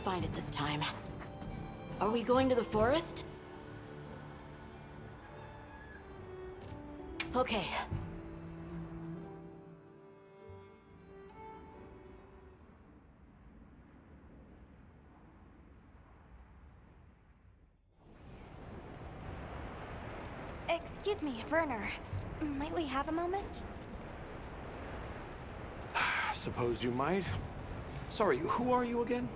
find it this time. Are we going to the forest? Okay. Excuse me, Werner. Might we have a moment? Suppose you might. Sorry, who are you again?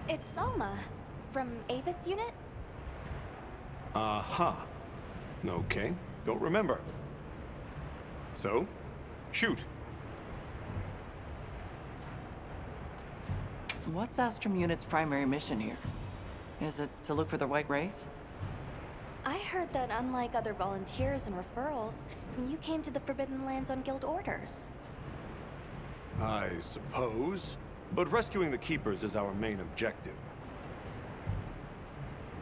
It's Alma, from Avis Unit? Uh-huh. Okay, don't remember. So, shoot. What's Astrum Unit's primary mission here? Is it to look for the White Wraith? I heard that unlike other volunteers and referrals, you came to the Forbidden Lands on guild orders. I suppose. But rescuing the Keepers is our main objective.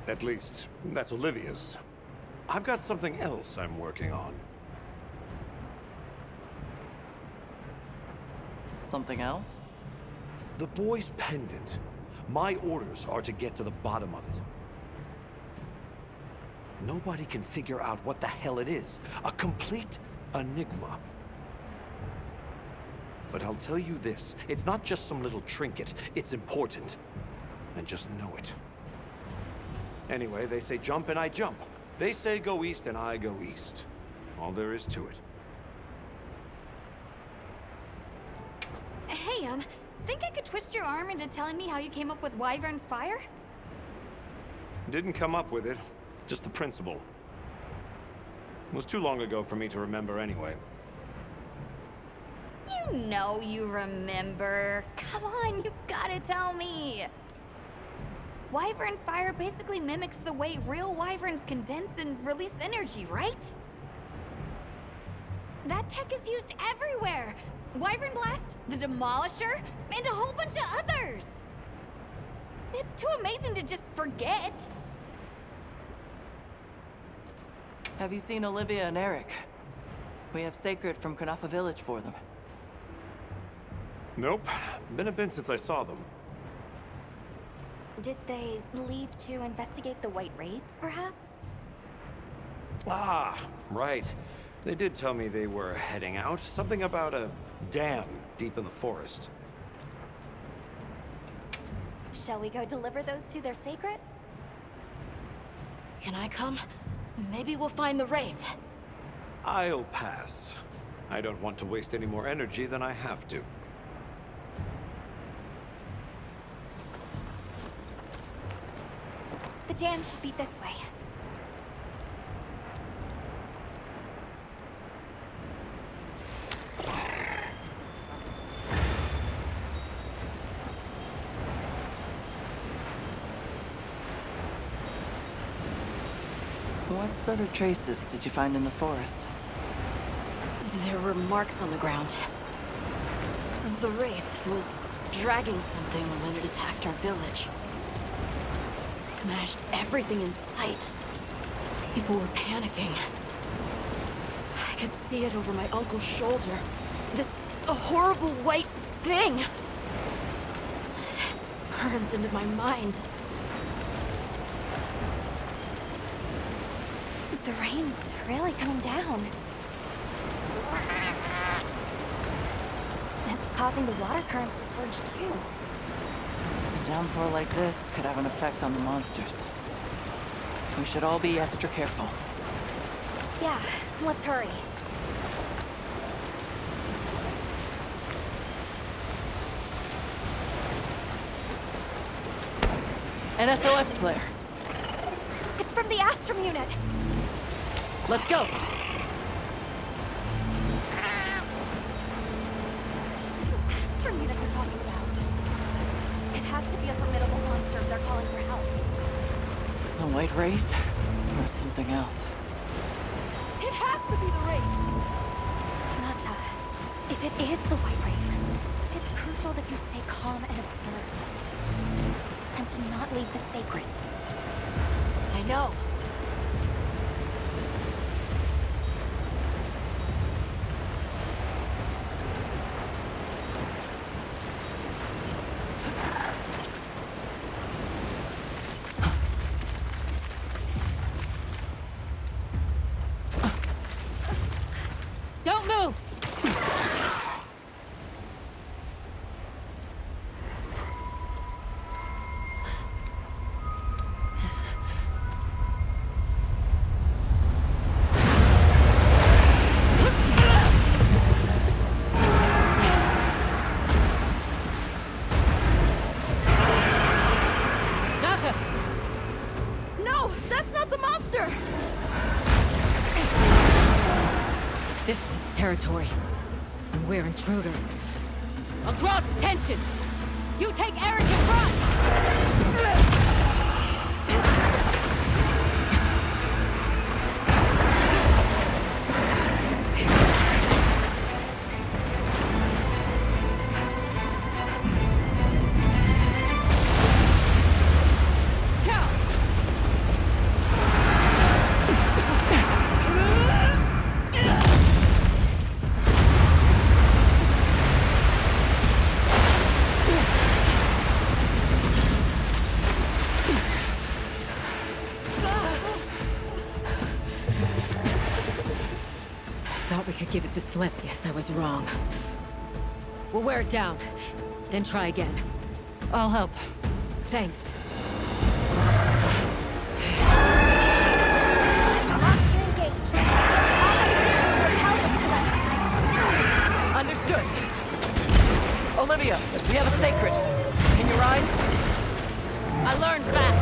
At least, that's Olivia's. I've got something else I'm working on. Something else? The boy's pendant. My orders are to get to the bottom of it. Nobody can figure out what the hell it is. A complete enigma. But I'll tell you this, it's not just some little trinket. It's important. And just know it. Anyway, they say jump and I jump. They say go east and I go east. All there is to it. Hey, think I could twist your arm into telling me how you came up with Wyvern's fire? Didn't come up with it. Just the principle. It was too long ago for me to remember anyway. You know you remember. Come on, you gotta tell me. Wyvern's fire basically mimics the way real wyverns condense and release energy, right? That tech is used everywhere. Wyvern Blast, the Demolisher, and a whole bunch of others. It's too amazing to just forget. Have you seen Olivia and Eric? We have Sacred from Kunafa Village for them. Nope. Been a bit since I saw them. Did they leave to investigate the White Wraith, perhaps? Ah, right. They did tell me they were heading out. Something about a dam deep in the forest. Shall we go deliver those to their sacred? Can I come? Maybe we'll find the Wraith. I'll pass. I don't want to waste any more energy than I have to. The dam should be this way. What sort of traces did you find in the forest? There were marks on the ground. The Wraith was dragging something when it attacked our village. It smashed everything in sight. People were panicking. I could see it over my uncle's shoulder. This horrible white thing. It's burned into my mind. The rain's really coming down. It's causing the water currents to surge too. A downpour like this could have an effect on the monsters. We should all be extra careful. Yeah, let's hurry. An SOS flare. It's from the Astrum unit. Let's go. This is Astrum unit they're talking about. It has to be a formidable monster if they're calling for help. A White Wraith? Or something else? It has to be the Wraith! Nata, if it is the White Wraith, it's crucial that you stay calm and observe. And to not leave the sacred. I know. here! This is its territory, and we're intruders. I'll draw its attention! You take Eric in front! Thought we could give it the slip. Yes, I was wrong. We'll wear it down, then try again. I'll help. Thanks. Monster engaged. Repel this threat. Understood. Olivia, we have a sacred. Can you ride? I learned fast.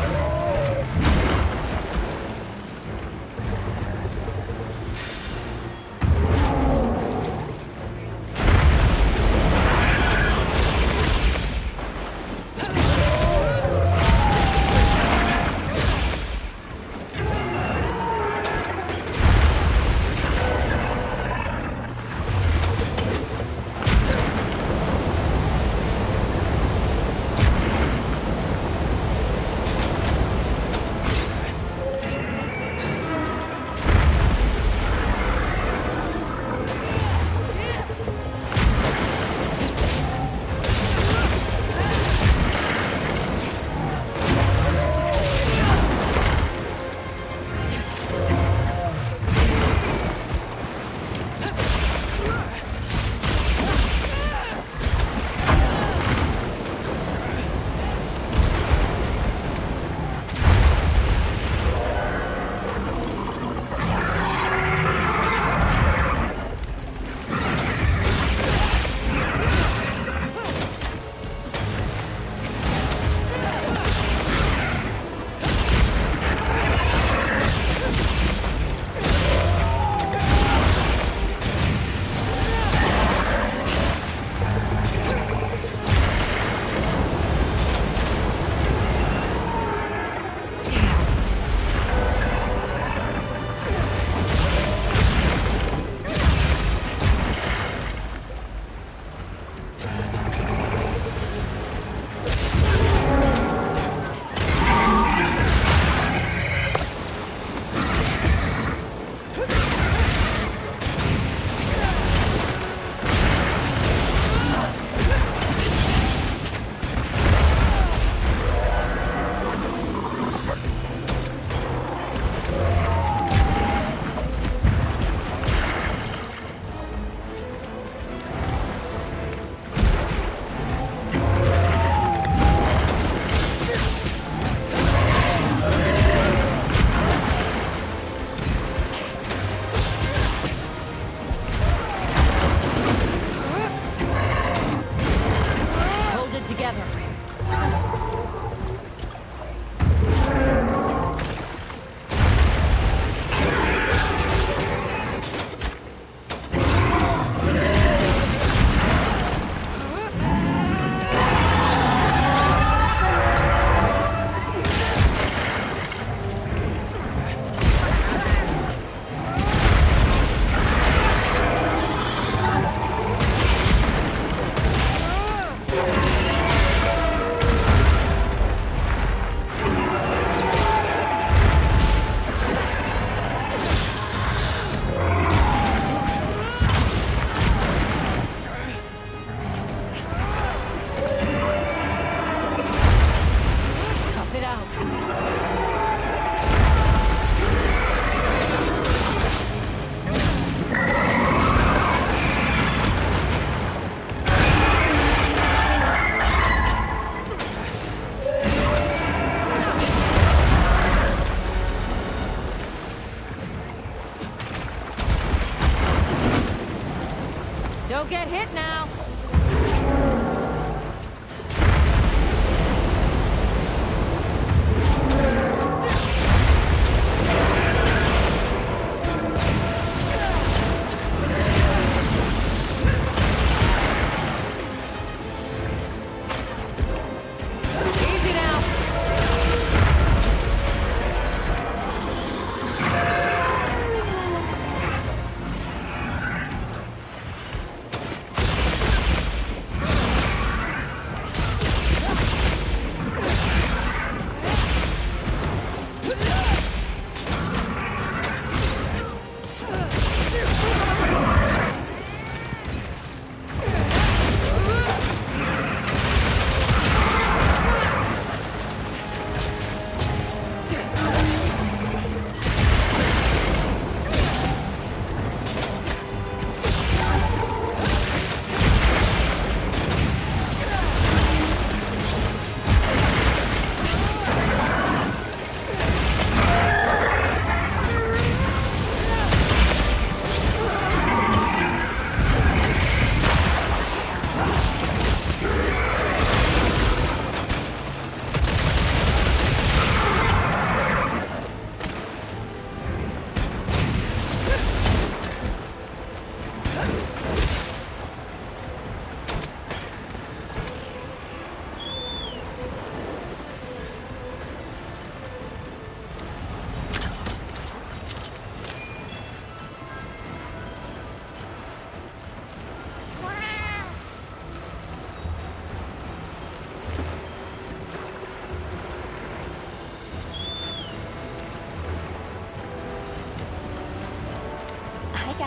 Don't get hit now!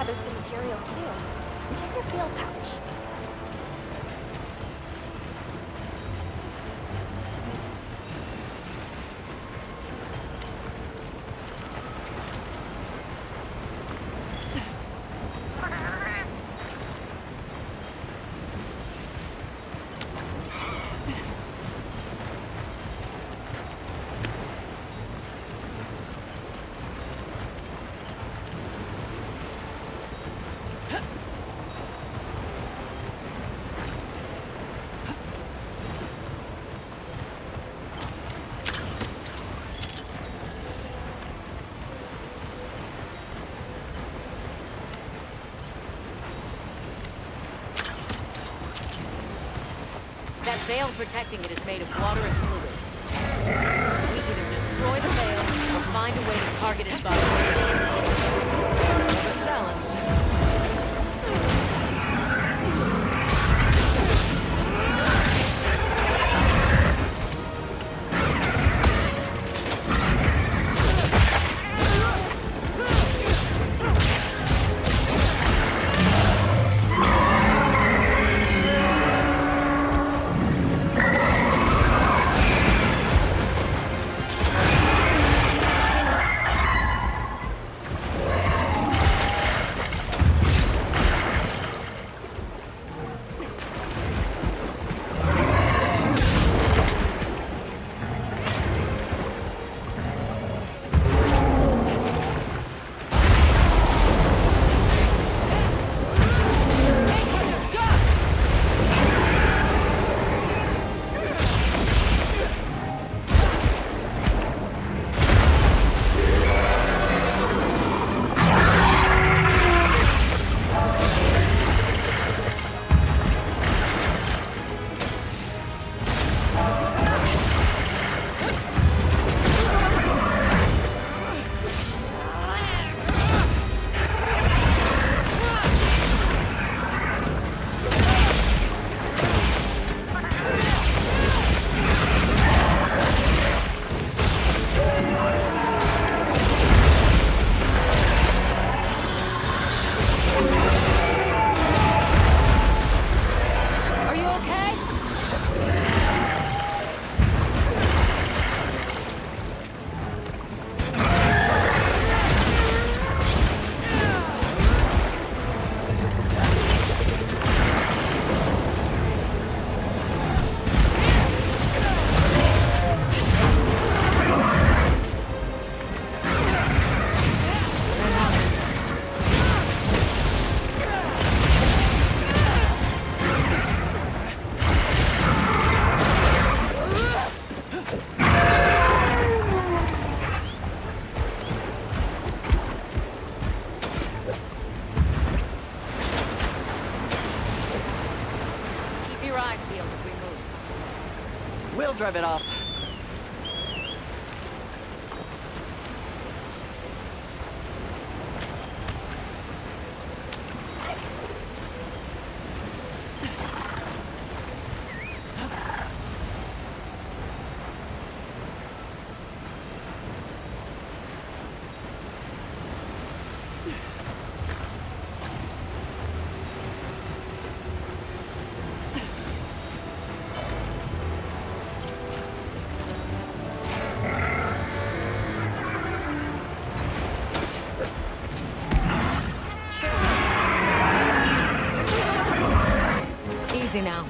gathered some materials too. Check your field pouch. That veil protecting it is made of water and fluid. We either destroy the veil or find a way to target its body. A challenge. We'll drive it off. Easy now.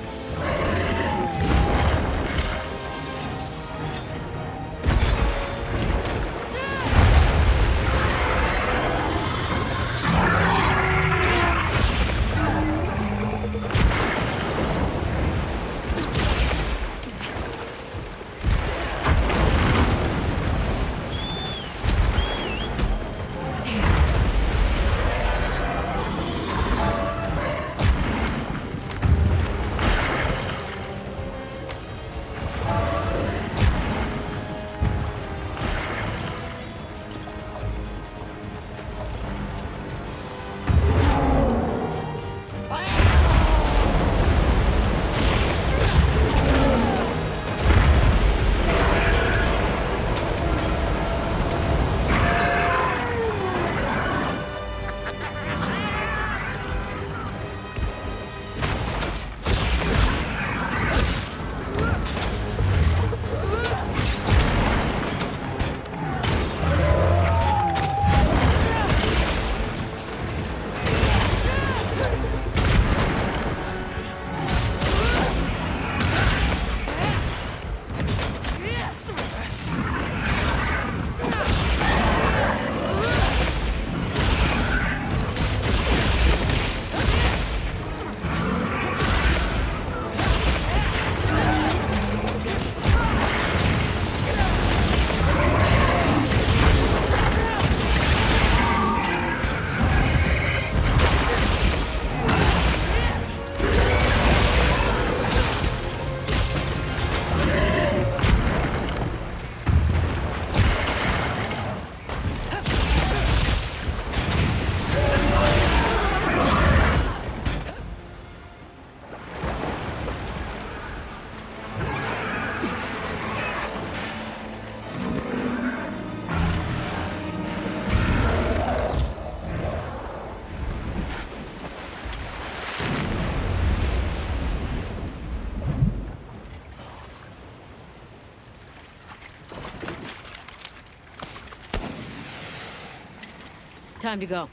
Time to go.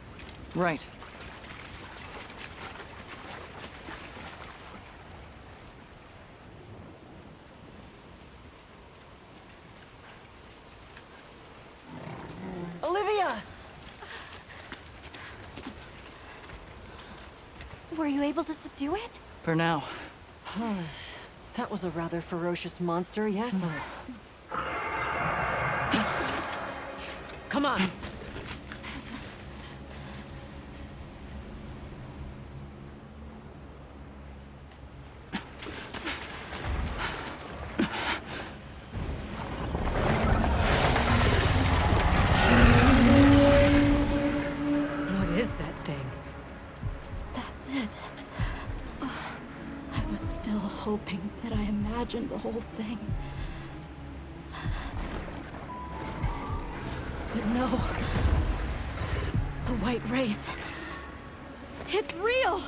Right. Olivia! Were you able to subdue it? For now. That was a rather ferocious monster, yes? Come on. What is that thing? That's it. I was still hoping that I imagined the whole thing. But no. The White Wraith. It's real!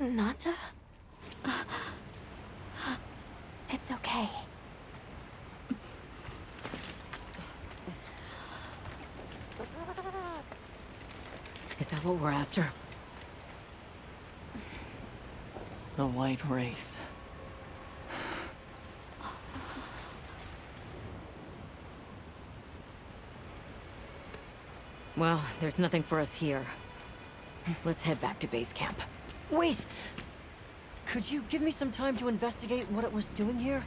Nata? It's okay. Is that what we're after? The White Wraith. Well, there's nothing for us here. Let's head back to base camp. Wait! Could you give me some time to investigate what it was doing here?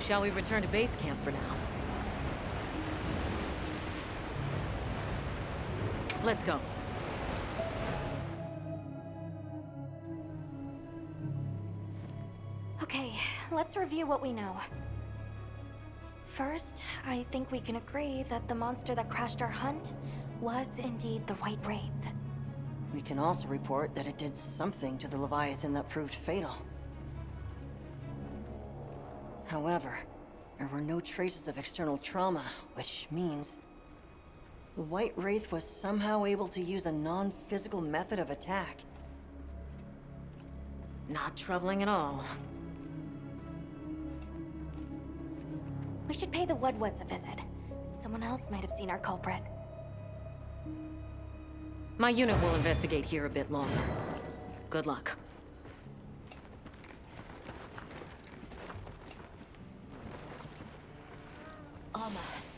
Shall we return to base camp for now? Let's go. Okay, let's review what we know. First, I think we can agree that the monster that crashed our hunt was indeed the White Wraith. We can also report that it did something to the Leviathan that proved fatal. However, there were no traces of external trauma, which means the White Wraith was somehow able to use a non-physical method of attack. Not troubling at all. We should pay the Woodwoods a visit. Someone else might have seen our culprit. My unit will investigate here a bit longer. Good luck.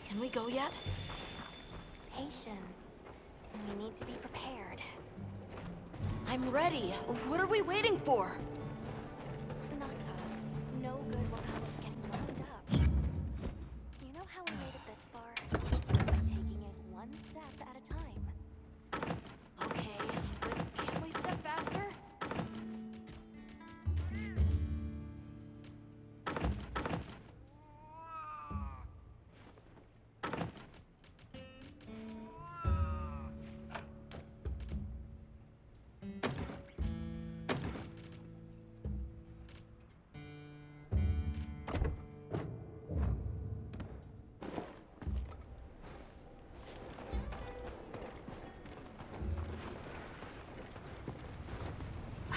Can we go yet? Patience. We need to be prepared. I'm ready. What are we waiting for? Nata, no good will come of getting wound up. You know how we made it this far? By taking it one step at a time. Okay, but can we step faster?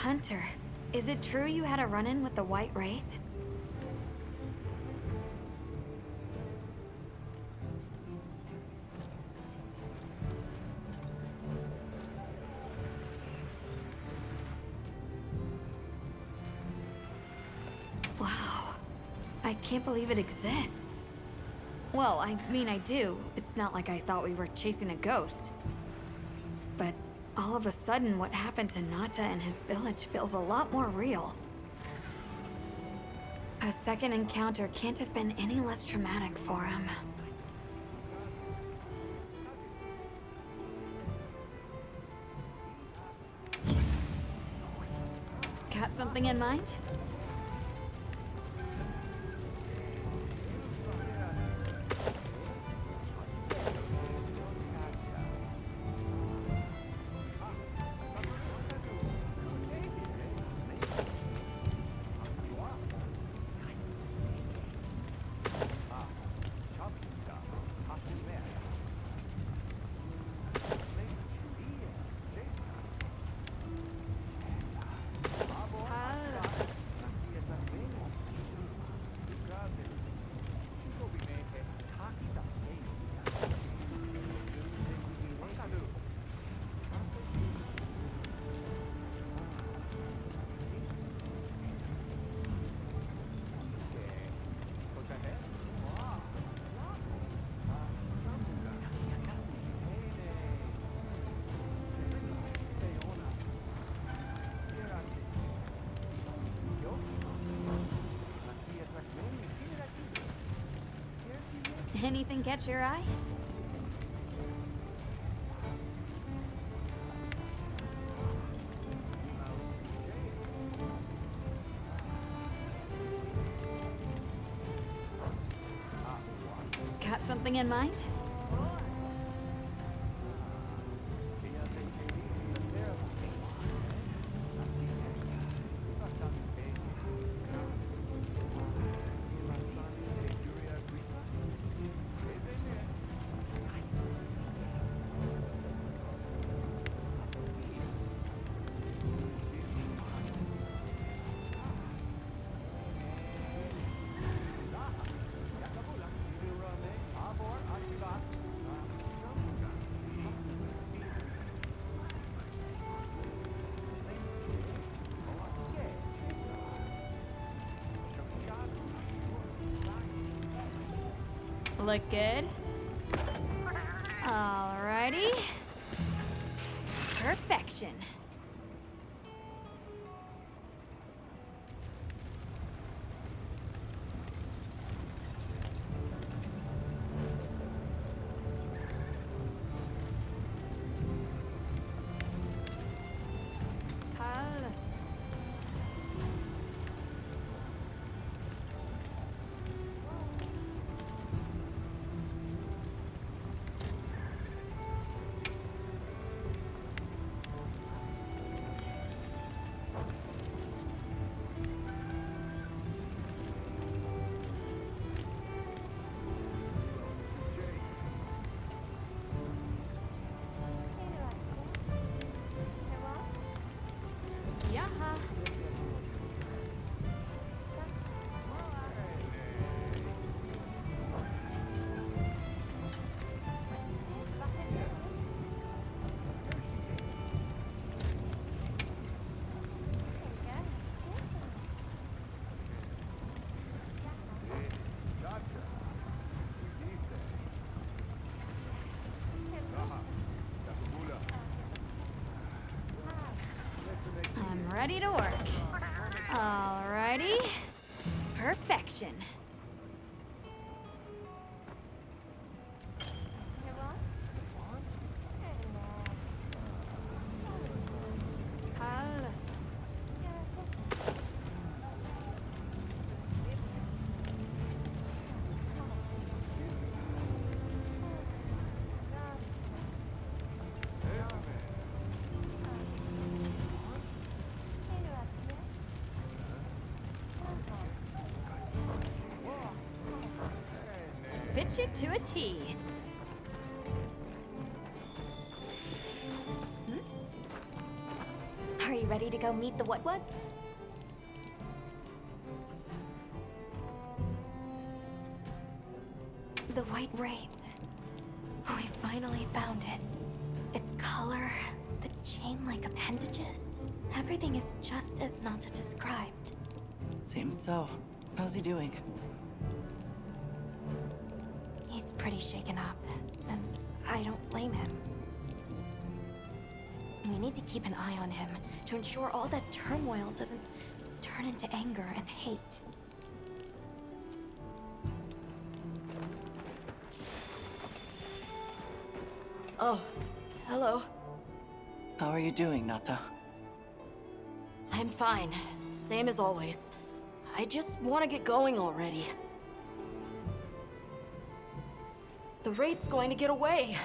Hunter, is it true you had a run-in with the White Wraith? Wow. I can't believe it exists. Well, I mean, I do. It's not like I thought we were chasing a ghost. But all of a sudden, what happened to Nata and his village feels a lot more real. A second encounter can't have been any less traumatic for him. Got something in mind? Anything catch your eye? Got something in mind? Look good? Alrighty. Perfection. I'm ready to work. Alrighty. Perfection. Fit you to a T. Are you ready to go meet the what-whats? The White Wraith. We finally found it. Its color, the chain-like appendages. Everything is just as Nata described. Seems so. How's he doing? He's pretty shaken up, and I don't blame him. We need to keep an eye on him to ensure all that turmoil doesn't turn into anger and hate. Oh, hello. How are you doing, Nata? I'm fine. Same as always. I just want to get going already. The Wraith's going to get away.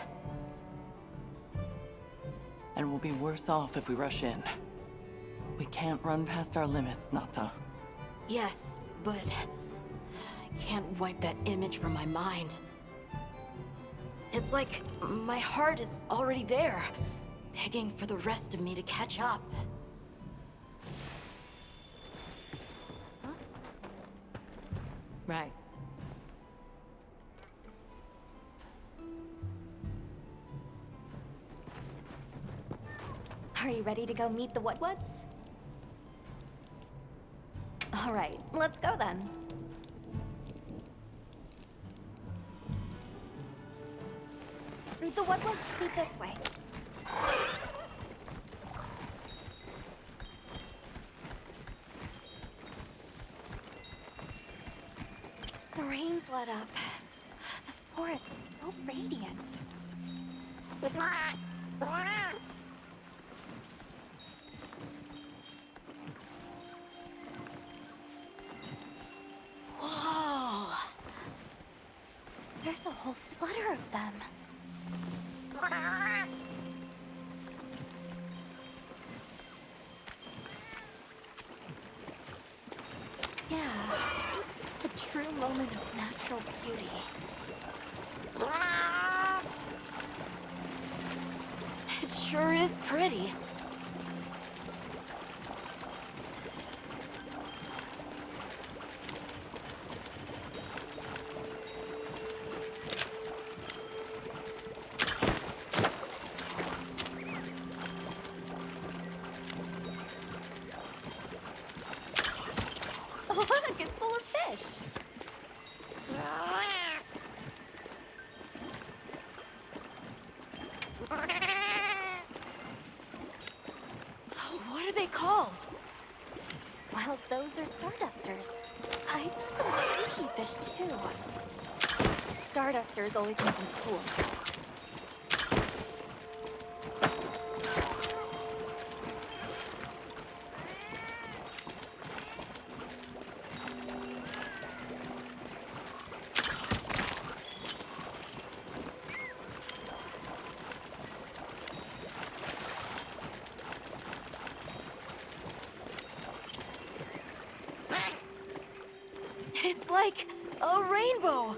And we'll be worse off if we rush in. We can't run past our limits, Nata. Yes, but I can't wipe that image from my mind. It's like my heart is already there, begging for the rest of me to catch up. Right. Are you ready to go meet the what-whats? All right, let's go then. The what-whats should be this way. The rain's let up. The forest is so radiant. Whoa! There's a whole flutter of them. Yeah, a true moment of natural beauty. It sure is pretty. Look, it's full of fish. What are they called? Well, those are stardusters. I saw some sushi fish too. Stardusters always make in schools. It's like a rainbow.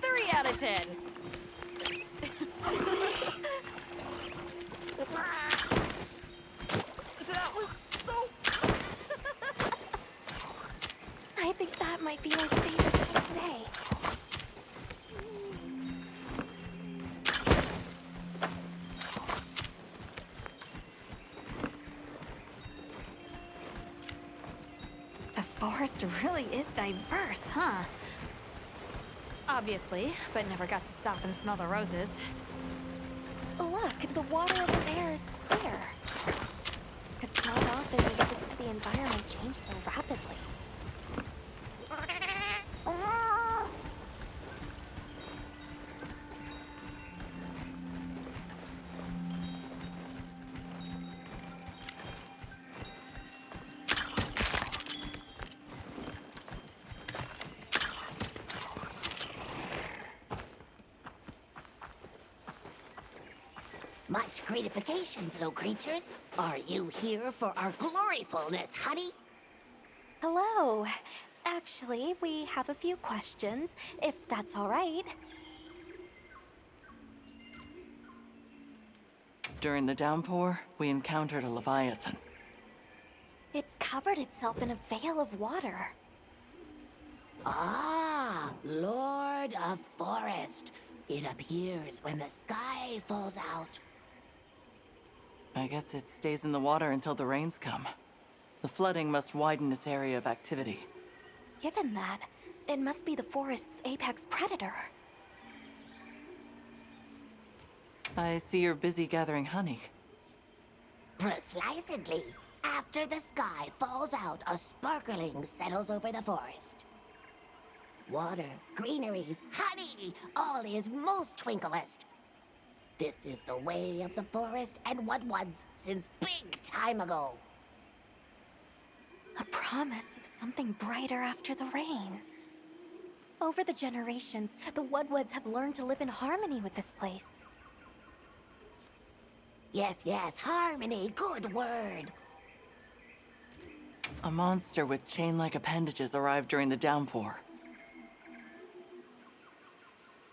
Three out of 10. That was so... I think that might be my favorite scene today. The forest really is diverse, huh? Obviously, but never got to stop and smell the roses. Look, the water over there is clear. It's not often you get to see the environment change so rapidly. Much gratifications, little creatures. Are you here for our gloryfulness, honey? Hello. Actually, we have a few questions, if that's all right. During the downpour, we encountered a leviathan. It covered itself in a veil of water. Ah, Lord of Forest. It appears when the sky falls out. I guess it stays in the water until the rains come. The flooding must widen its area of activity. Given that, it must be the forest's apex predator. I see you're busy gathering honey. Precisely. After the sky falls out, a sparkling settles over the forest. Water, greeneries, honey, all is most twinklest. This is the way of the forest and what was since big time ago. A promise of something brighter after the rains. Over the generations, the Woodwoods have learned to live in harmony with this place. Yes, yes, harmony, good word. A monster with chain-like appendages arrived during the downpour.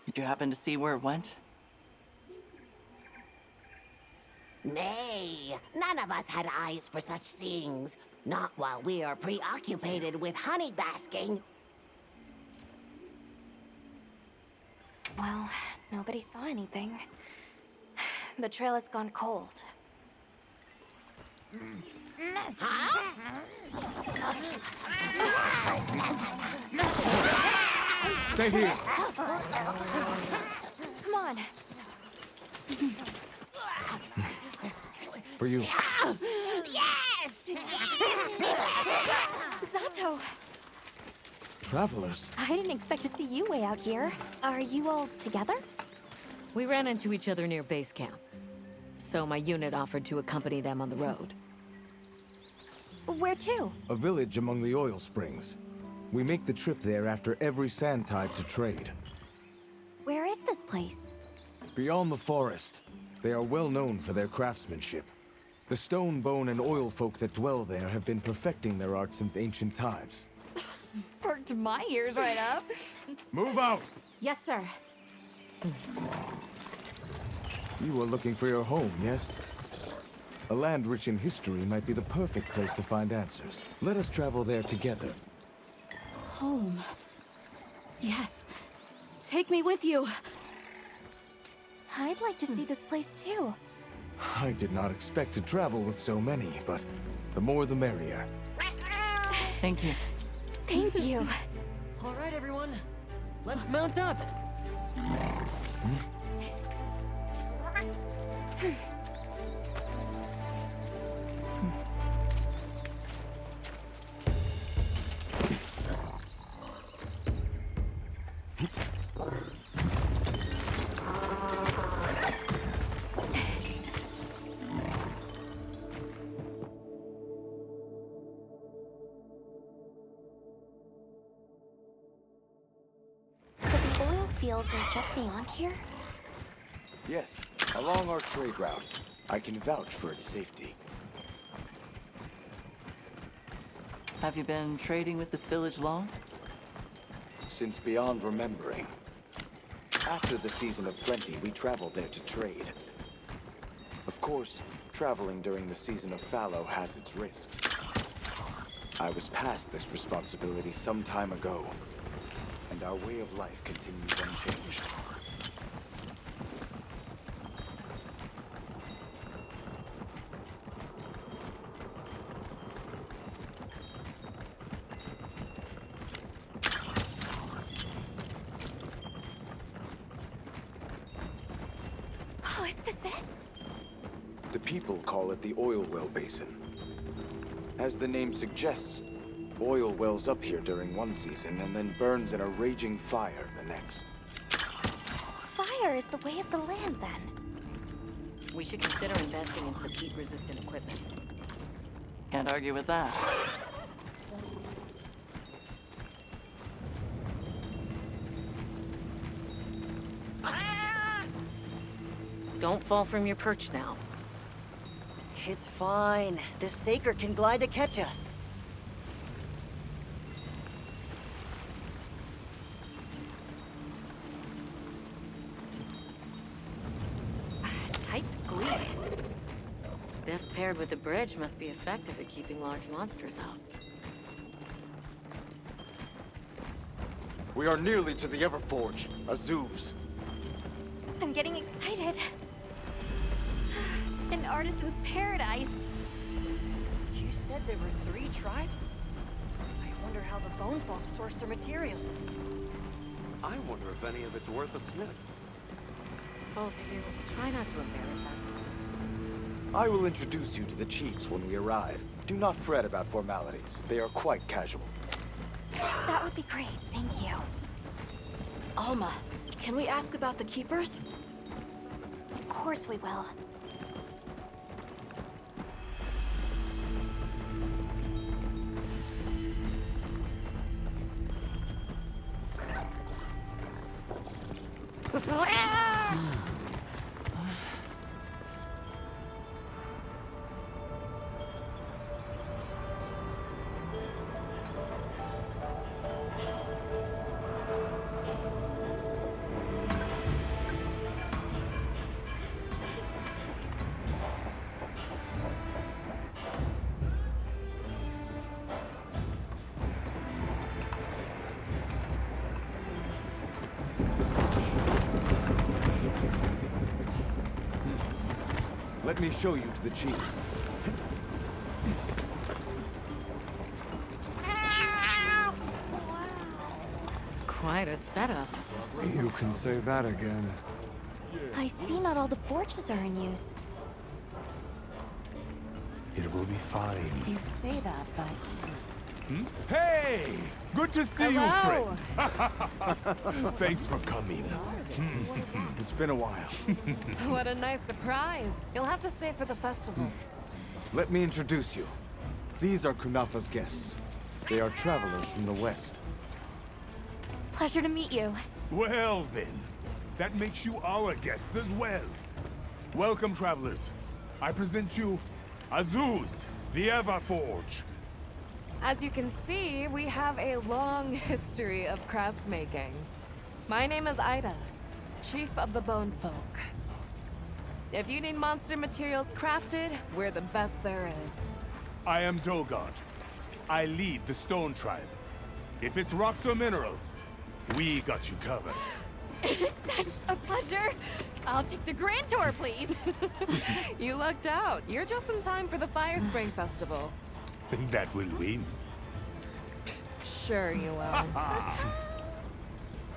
Did you happen to see where it went? Nay, none of us had eyes for such things. Not while we are preoccupied with honey basking. Well, nobody saw anything. The trail has gone cold. Stay here. Come on. For you. Yes! Zato! Travelers. I didn't expect to see you way out here. Are you all together? We ran into each other near base camp. So my unit offered to accompany them on the road. Where to? A village among the oil springs. We make the trip there after every sand tide to trade. Where is this place? Beyond the forest, they are well known for their craftsmanship. The stone, bone, and oil folk that dwell there have been perfecting their art since ancient times. Perked my ears right up. Move out! Yes, sir. You are looking for your home, yes? A land rich in history might be the perfect place to find answers. Let us travel there together. Home. Yes. Take me with you. I'd like to see this place too. I did not expect to travel with so many, but the more the merrier. Thank you. Thank you. All right, everyone. Let's mount up. So the oil fields are just beyond here? Yes, along our trade route. I can vouch for its safety. Have you been trading with this village long? Since beyond remembering. After the season of plenty, we traveled there to trade. Of course, traveling during the season of fallow has its risks. I was past this responsibility some time ago, and our way of life continues unchanged. Oh, is this it? The people call it the oil well basin. As the name suggests, oil wells up here during one season and then burns in a raging fire the next. Fire is the way of the land, then. We should consider investing in some heat-resistant equipment. Can't argue with that. Don't fall from your perch now. It's fine. This Saker can glide to catch us. This paired with the bridge must be effective at keeping large monsters out. We are nearly to the Everforge, Azuz. I'm getting excited. An artisan's paradise. You said there were 3 tribes? I wonder how the bone folk source their materials. I wonder if any of it's worth a sniff. Both of you, try not to embarrass us. I will introduce you to the chiefs when we arrive. Do not fret about formalities. They are quite casual. That would be great, thank you. Alma, can we ask about the Keepers? Of course we will. Let me show you to the chiefs. Quite a setup. You can say that again. I see not all the forges are in use. It will be fine. You say that, but... Hey! Good to see you, friend. Thanks for coming. It's been a while. What a nice surprise. You'll have to stay for the festival. Let me introduce you. These are Kunafa's guests. They are travelers from the west. Pleasure to meet you. Well then, that makes you our guests as well. Welcome, travelers. I present you Azuz, the Everforge. As you can see, we have a long history of craftsmaking. My name is Ida, Chief of the Bone Folk. If you need monster materials crafted, we're the best there is. I am Dolgard. I lead the Stone Tribe. If it's rocks or minerals, we got you covered. It is such a pleasure. I'll take the grand tour, please. You lucked out. You're just in time for the Fire Spring Festival. That will win. Sure you will.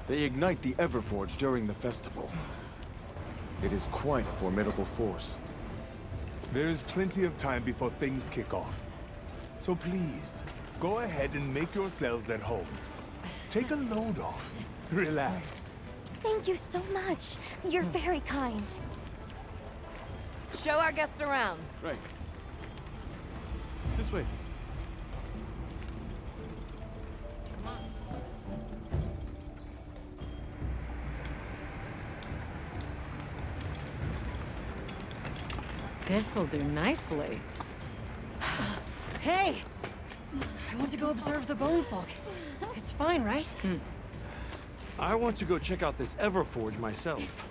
They ignite the Everforge during the festival. It is quite a formidable force. There is plenty of time before things kick off. So please, go ahead and make yourselves at home. Take a load off. Relax. Thank you so much. You're very kind. Show our guests around. Right. This way. This will do nicely. Hey! I want to go observe the bone folk. It's fine, right? I want to go check out this Everforge myself.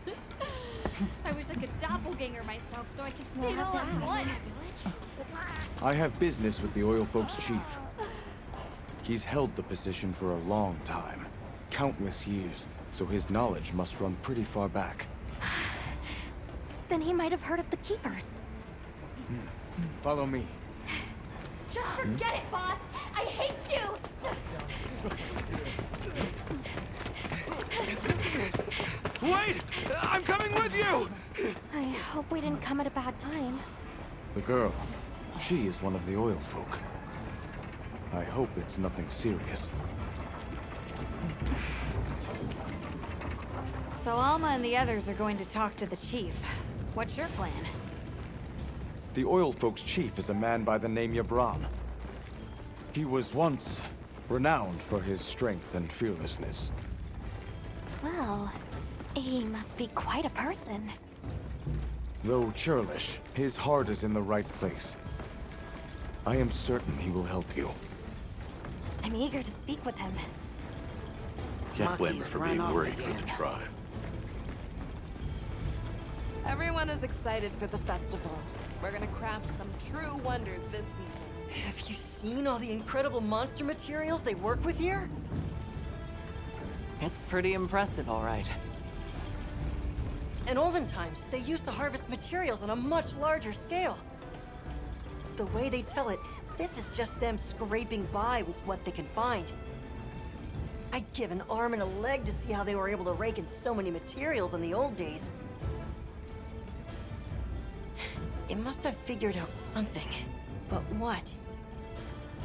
I wish I could doppelganger myself so I could see We'll it have all to at ask. once. I have business with the Oil Folks' chief. He's held the position for a long time. Countless years, so his knowledge must run pretty far back. Then he might have heard of the Keepers. Follow me. Just forget it, boss. I hate you. Wait! I'm coming with you! I hope we didn't come at a bad time. The girl, she is one of the Oil Folk. I hope it's nothing serious. So Alma and the others are going to talk to the chief. What's your plan? The Oil Folks' chief is a man by the name Yabran. He was once renowned for his strength and fearlessness. Well, he must be quite a person. Though churlish, his heart is in the right place. I am certain he will help you. I'm eager to speak with him. Can't blame her for being worried for the tribe. Everyone is excited for the festival. We're gonna craft some true wonders this season. Have you seen all the incredible monster materials they work with here? It's pretty impressive, all right. In olden times, they used to harvest materials on a much larger scale. The way they tell it, this is just them scraping by with what they can find. I'd give an arm and a leg to see how they were able to rake in so many materials in the old days. It must have figured out something. But what?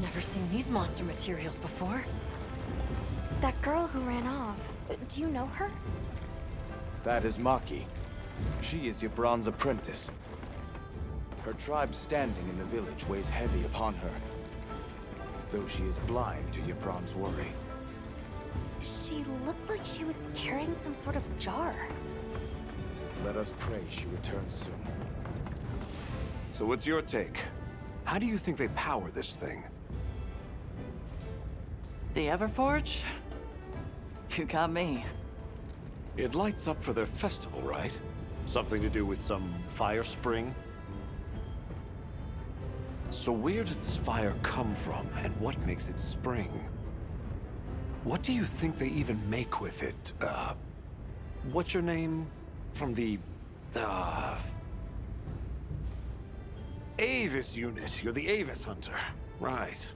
Never seen these monster materials before. That girl who ran off, do you know her? That is Maki. She is Yabran's apprentice. Her tribe's standing in the village weighs heavy upon her, though she is blind to Yabran's worry. She looked like she was carrying some sort of jar. Let us pray she returns soon. So what's your take? How do you think they power this thing? The Everforge? You got me. It lights up for their festival, right? Something to do with some fire spring? So where does this fire come from, and what makes it spring? What do you think they even make with it? What's your name? From the, Avis unit. You're the Avis hunter. Right.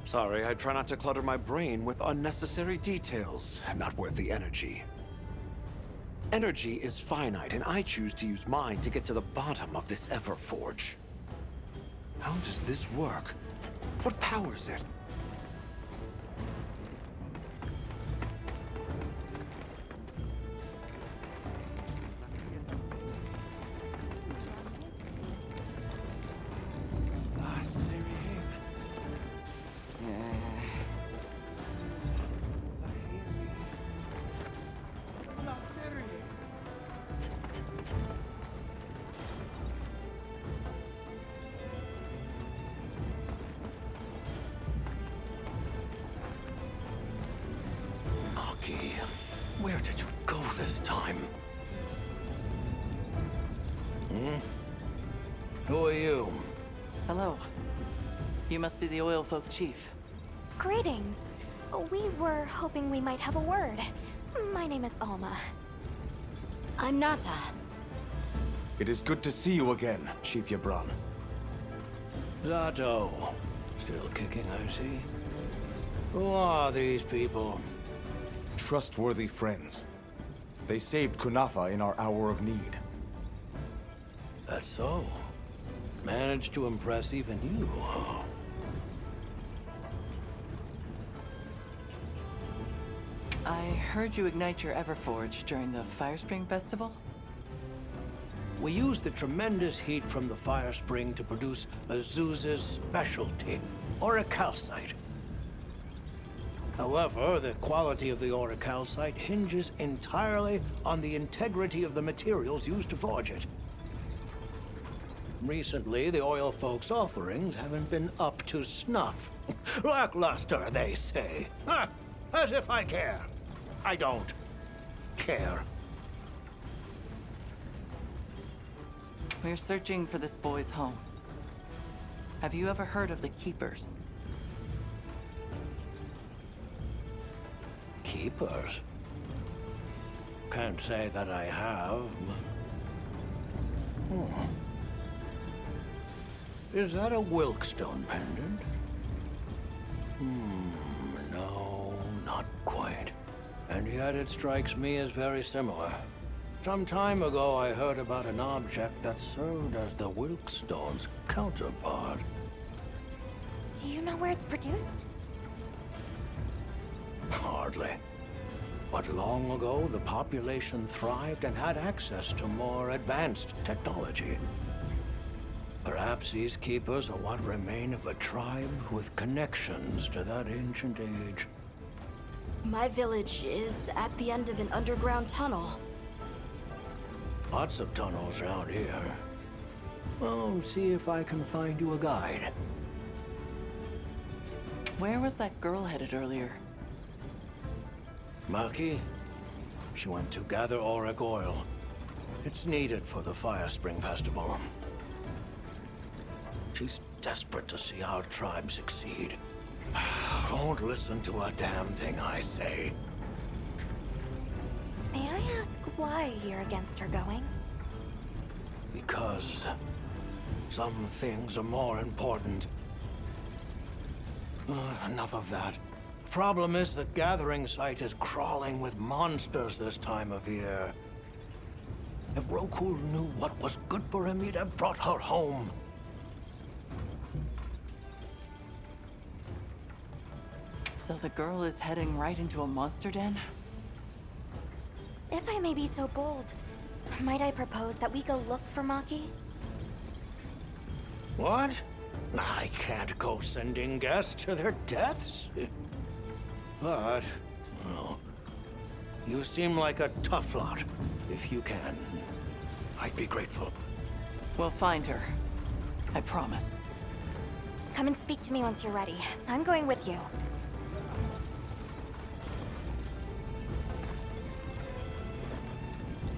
Sorry, I try not to clutter my brain with unnecessary details. Not worth the energy. Energy is finite, and I choose to use mine to get to the bottom of this Everforge. How does this work? What powers it? Where did you go this time? Who are you? Hello. You must be the oil folk chief. Greetings. We were hoping we might have a word. My name is Alma. I'm Nata. It is good to see you again, Chief Yabran. Zato. Still kicking, I see. Who are these people? Trustworthy friends. They saved Kunafa in our hour of need. That's so. Managed to impress even you, huh? I heard you ignite your Everforge during the Fire Spring Festival? We used the tremendous heat from the fire spring to produce Azuz's specialty, auricalcite. However, the quality of the auricalcite hinges entirely on the integrity of the materials used to forge it. Recently, the oil folks' offerings haven't been up to snuff. Lackluster, they say. Ha! As if I care. I don't care. We're searching for this boy's home. Have you ever heard of the Keepers? Keepers? Can't say that I have, but... Is that a Wilkstone pendant? No, not quite. And yet it strikes me as very similar. Some time ago I heard about an object that served as the Wilkstone's counterpart. Do you know where it's produced? Hardly. But long ago, the population thrived and had access to more advanced technology. Perhaps these keepers are what remain of a tribe with connections to that ancient age. My village is at the end of an underground tunnel. Lots of tunnels around here. Well, see if I can find you a guide. Where was that girl headed earlier? Maki? She went to gather auric oil. It's needed for the Fire Spring Festival. She's desperate to see our tribe succeed. Won't listen to a damn thing I say. May I ask why you're against her going? Because some things are more important. Enough of that. Problem is, the gathering site is crawling with monsters this time of year. If Roku knew what was good for him, he'd have brought her home. So the girl is heading right into a monster den? If I may be so bold, might I propose that we go look for Maki? What? I can't go sending guests to their deaths. But, well, you seem like a tough lot. If you can, I'd be grateful. We'll find her. I promise. Come and speak to me once you're ready. I'm going with you.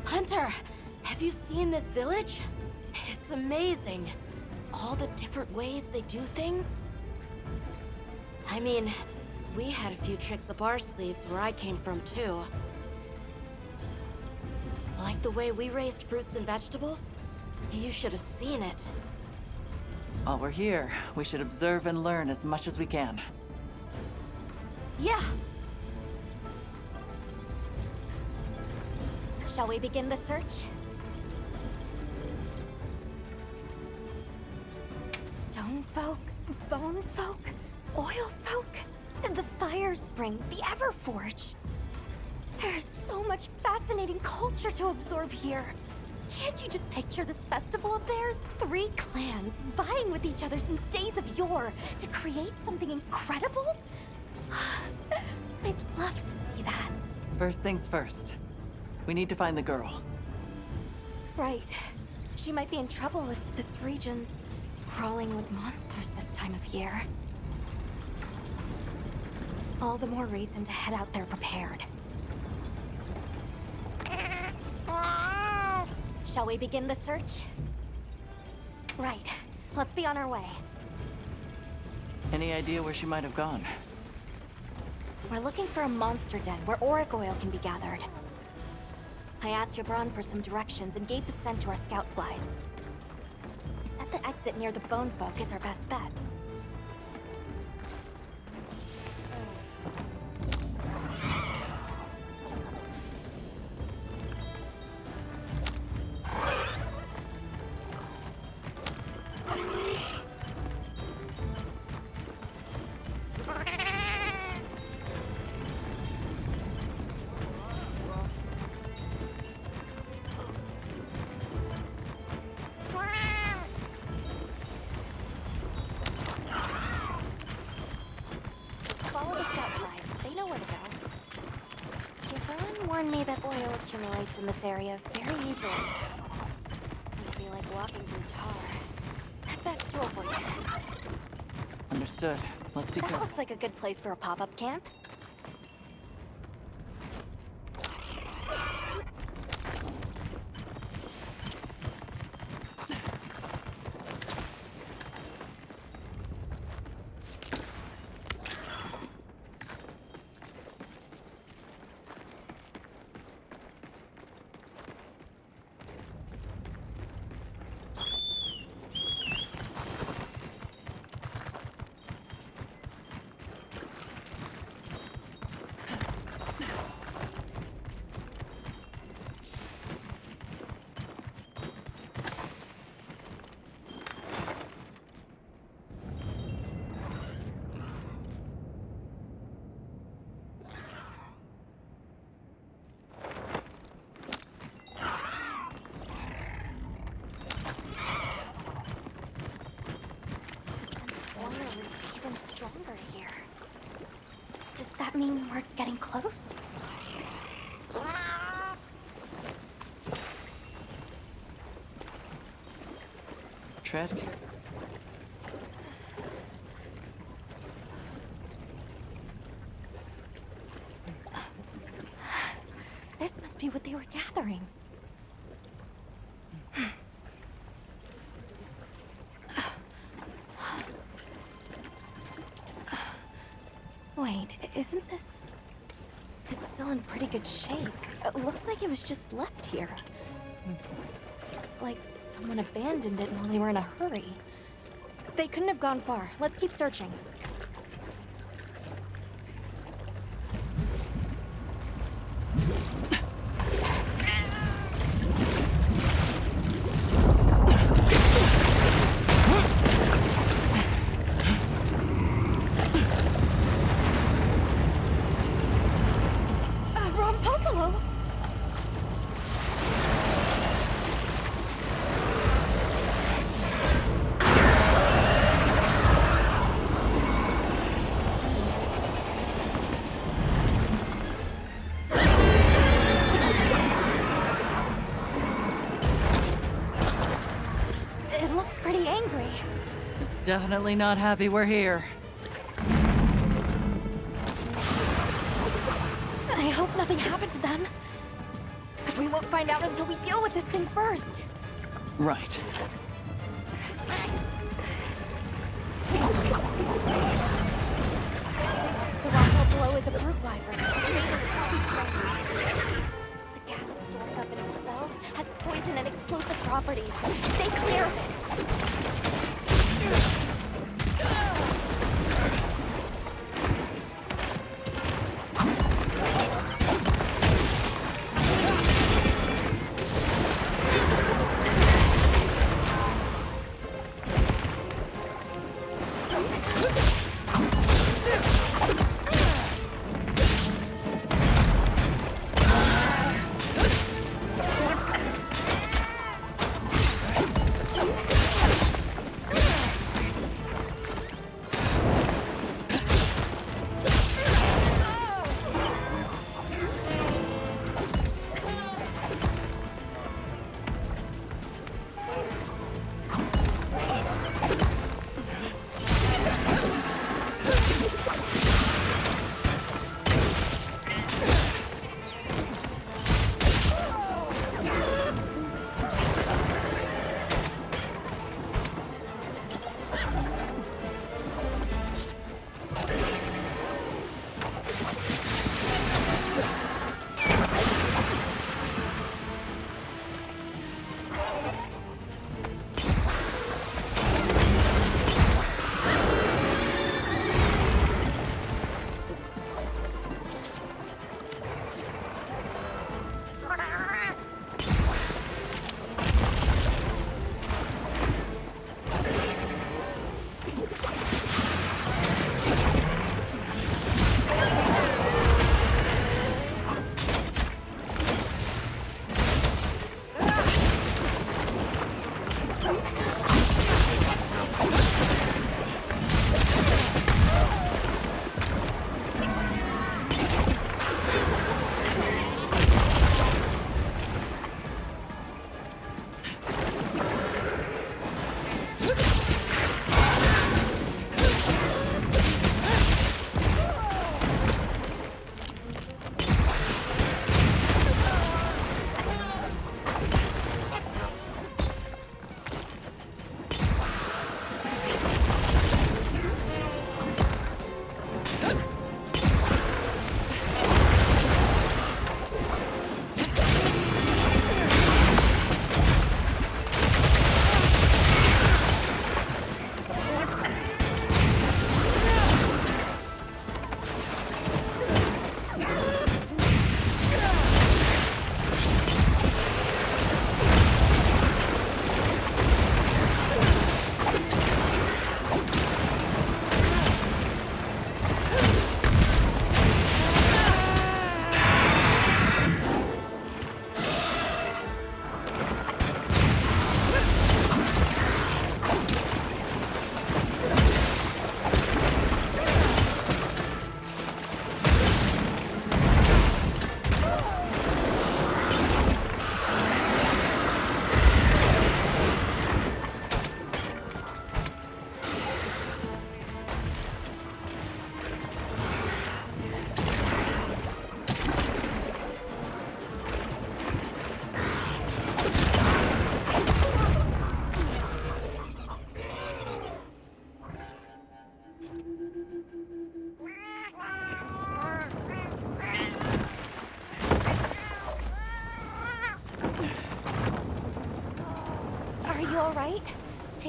Hunter, have you seen this village? It's amazing. All the different ways they do things. I mean, we had a few tricks up our sleeves where I came from too. Like the way we raised fruits and vegetables. You should have seen it. While we're here, we should observe and learn as much as we can. Yeah. Shall we begin the search? Stone folk, bone folk, oil folk, the fire spring, the Everforge. There's so much fascinating culture to absorb here. Can't you just picture this festival of theirs? 3 clans vying with each other since days of yore to create something incredible? I'd love to see that. First things first. We need to find the girl. Right. She might be in trouble if this region's crawling with monsters this time of year. All the more reason to head out there prepared. Shall we begin the search? Right. Let's be on our way. Any idea where she might have gone? We're looking for a monster den where auric oil can be gathered. I asked Jabron for some directions and gave the scent to our scout flies. He said the exit near the bone folk is our best bet. Me that oil accumulates in this area very easily. It'd be like walking through tar. Best to avoid it. Understood. Let's be That careful. looks like a good place for a pop-up camp. Stronger here. Does that mean we're getting close? Tread carefully. This must be what they were gathering. Wait, isn't this... It's still in pretty good shape. It looks like it was just left here. Like someone abandoned it while they were in a hurry. They couldn't have gone far. Let's keep searching. Pretty angry. It's definitely not happy we're here. I hope nothing happened to them. But we won't find out until we deal with this thing first. Right. The rock below is a brute wyvern. It's made of sloppy train. The gas it stores up and expels has poison and explosive properties. Stay clear of it.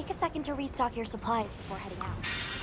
take a second to restock your supplies before heading out.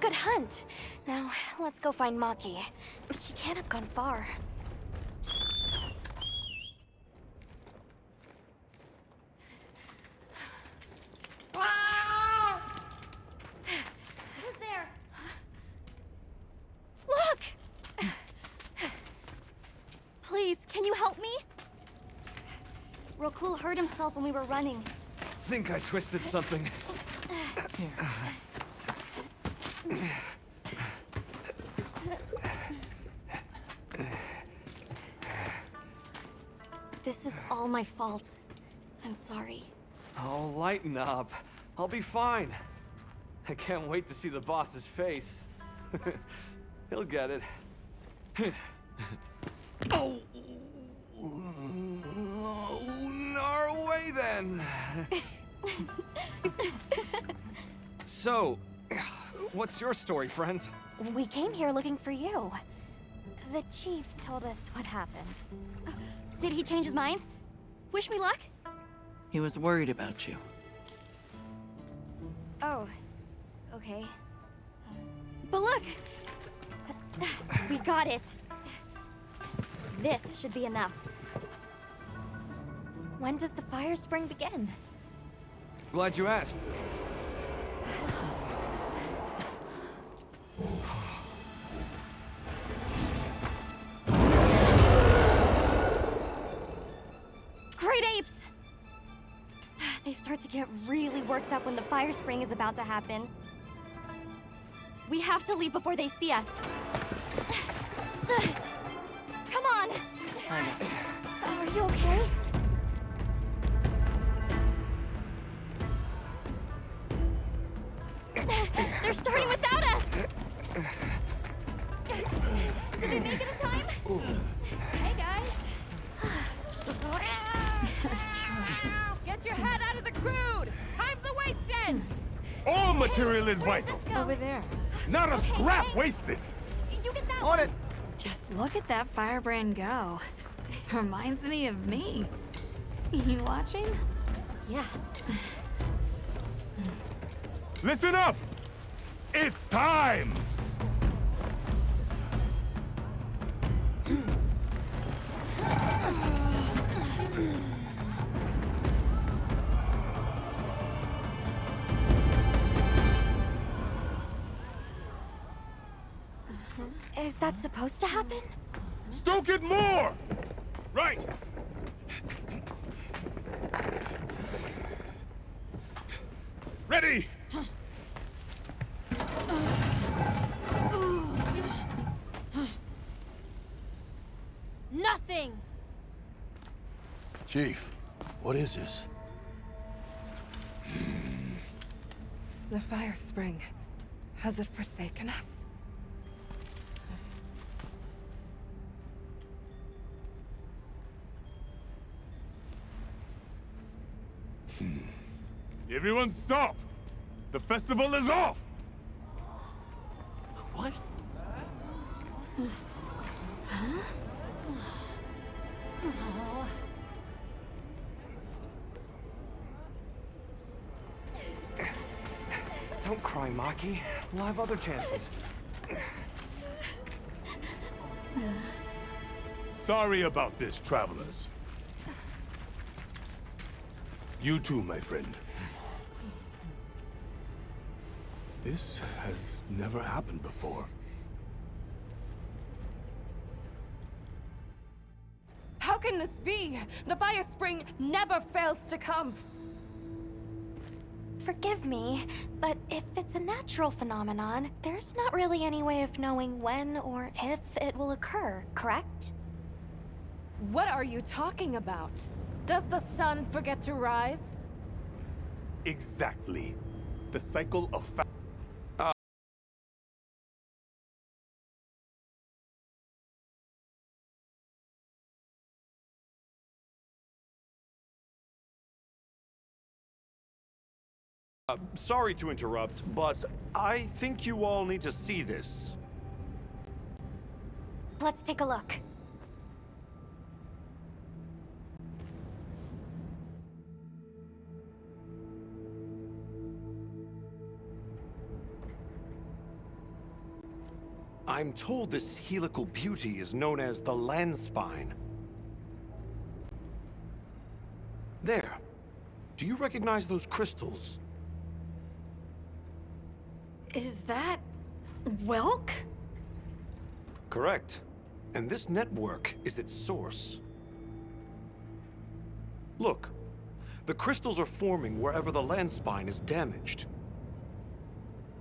Good hunt. Now, let's go find Maki. She can't have gone far. Who's there? Look! Please, can you help me? Rokul hurt himself when we were running. Think I twisted something. This is all my fault. I'm sorry. Oh, lighten up. I'll be fine. I can't wait to see the boss's face. He'll get it. Oh! Our way then. So, what's your story, friends? We came here looking for you. The chief told us what happened. Did he change his mind? Wish me luck? He was worried about you. Oh, okay. But look! We got it! This should be enough. When does the fire spring begin? Glad you asked. Great apes! They start to get really worked up when the fire spring is about to happen. We have to leave before they see us. Come on! Are you okay? They're starting without us! Did we make it in time? Hey, guys. Get your head out of the crude! Time's a-wasting! All material is vital. Over there. Not a scrap wasted. You get that On one. it! Just look at that firebrand go. Reminds me of me. You watching? Yeah. Listen up! It's time! Is that supposed to happen? Stoke it more! Right! Ready! Nothing! Chief, what is this? The fire spring. Has it forsaken us? Everyone stop! The festival is off! What? Don't cry, Maki. We'll have other chances. Sorry about this, travelers. You too, my friend. This has never happened before. How can this be? The fire spring never fails to come. Forgive me, but if it's a natural phenomenon, there's not really any way of knowing when or if it will occur, correct? What are you talking about? Does the sun forget to rise? Exactly. The cycle of Sorry to interrupt, but I think you all need to see this. Let's take a look. I'm told this helical beauty is known as the land spine. There. Do you recognize those crystals? Is that... Welk? Correct. And this network is its source. Look. The crystals are forming wherever the land spine is damaged.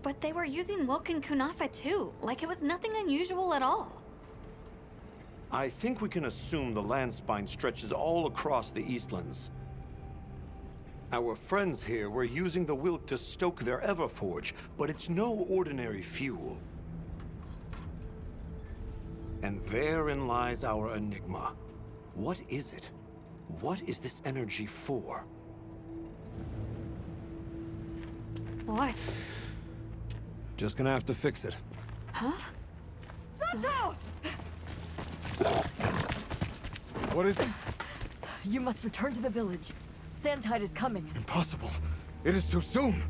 But they were using Welk and Kunafa too, like it was nothing unusual at all. I think we can assume the land spine stretches all across the Eastlands. Our friends here were using the Wilk to stoke their Everforge, but it's no ordinary fuel. And therein lies our enigma. What is it? What is this energy for? What? Just gonna have to fix it. Huh? Santo! What is it? You must return to the village. Sandtide is coming. Impossible. It is too soon.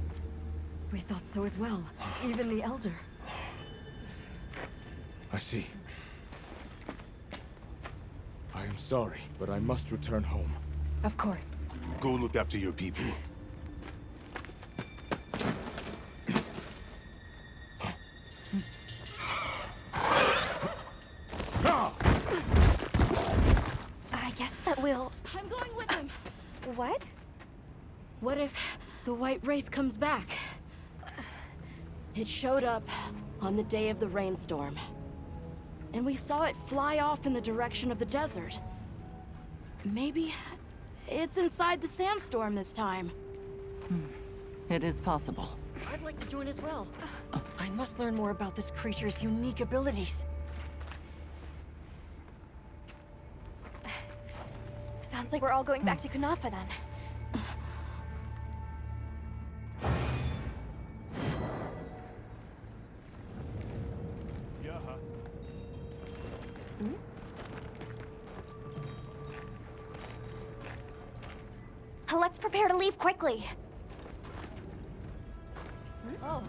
We thought so as well. Even the Elder. I see. I am sorry, but I must return home. Of course. Go look after your people. I guess that we'll... I'm going with him. What? What if the White Wraith comes back? It showed up on the day of the rainstorm. And we saw it fly off in the direction of the desert. Maybe it's inside the sandstorm this time. It is possible. I'd like to join as well. I must learn more about this creature's unique abilities. Sounds like we're all going back to Kunafa then. Let's prepare to leave quickly. Oh,